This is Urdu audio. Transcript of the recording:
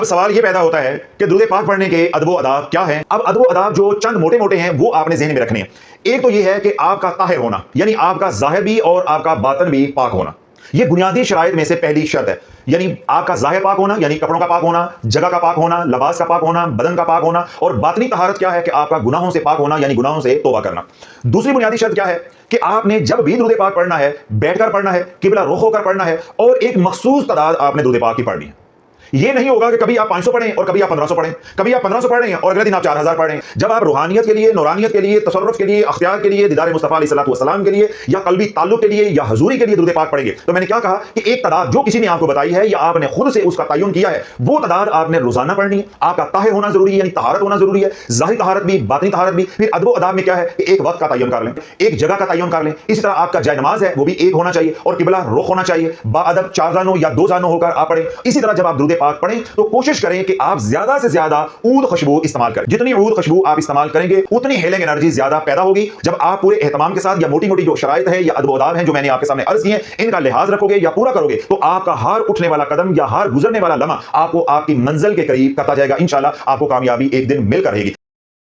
اب سوال یہ پیدا ہوتا ہے کہ درود پاک پڑھنے کے ادب و آداب کیا ہیں؟ اب ادب و آداب جو چند موٹے موٹے ہیں وہ آپ نے ذہن میں رکھنے ہیں۔ ایک تو یہ ہے کہ آپ کا طاہر ہونا، یعنی آپ کا ظاہر بھی اور آپ کا باطن بھی پاک ہونا، یہ بنیادی شرائط میں سے پہلی شرط ہے۔ یعنی آپ کا ظاہر پاک ہونا، یعنی کپڑوں کا پاک ہونا، جگہ کا پاک ہونا، لباس کا پاک ہونا، بدن کا پاک ہونا، اور باطنی طہارت کیا ہے کہ آپ کا گناہوں سے پاک ہونا، یعنی گناہوں سے توبہ کرنا۔ دوسری بنیادی شرط کیا ہے کہ آپ نے جب بھی درود پاک پڑھنا ہے بیٹھ کر پڑھنا ہے، قبلہ رخ ہو کر پڑھنا ہے، اور ایک مخصوص تعداد آپ نے درود پاک کی پڑھنی ہے۔ یہ نہیں ہوگا کہ کبھی آپ 500 پڑھیں اور کبھی آپ 1500 پڑھیں، کبھی آپ 1500 پڑھ رہے ہیں اور اگلے دن آپ 4000 پڑھ رہے ہیں۔ جب آپ روحانیت کے لیے، نورانیت کے لیے، تصرف کے لیے، اختیار کے لیے، دیدار مصطفیٰ علیہ الصلوۃ والسلام کے لیے، یا قلبی تعلق کے لیے، یا حضوری کے لیے درود پاک پڑھیں گے، تو میں نے کیا کہا کہ ایک تعداد جو کسی نے آپ کو بتائی ہے یا آپ نے خود سے اس کا تعین کیا ہے، وہ تعداد آپ نے روزانہ پڑھنی ہے۔ آپ کا طاہر ہونا ضروری ہے، یعنی طہارت ہونا ضروری ہے، ظاہری طہارت بھی، باطنی طہارت بھی۔ پھر ادب و آداب میں کیا ہے کہ ایک وقت کا تعین کر لیں، ایک جگہ کا تعین کر لیں۔ اسی طرح آپ کا جائے نماز ہے وہ بھی ایک ہونا چاہیے، اور قبلہ رخ ہونا چاہیے، با ادب 4 زانوں یا 2 زانوں ہو کر آپ پڑھیں۔ اسی طرح جب آپ درود پاک پڑھیں تو کوشش کریں کہ آپ زیادہ سے زیادہ عود خوشبو استعمال کریں۔ جتنی عود خوشبو آپ استعمال کریں گے اتنی ہیلنگ انرجی زیادہ پیدا ہوگی۔ جب آپ پورے اہتمام کے ساتھ یا موٹی موٹی جو شرائط ہے یا ادب و آداب ہیں جو میں نے آپ کے سامنے عرض کی ہیں، ان کا لحاظ رکھو گے یا پورا کرو گے تو آپ کا ہر اٹھنے والا قدم یا ہر گزرنے والا لمحہ آپ کو آپ کی منزل کے قریب کرتا جائے گا۔ انشاءاللہ آپ کو کامیابی ایک دن مل کر رہے گی۔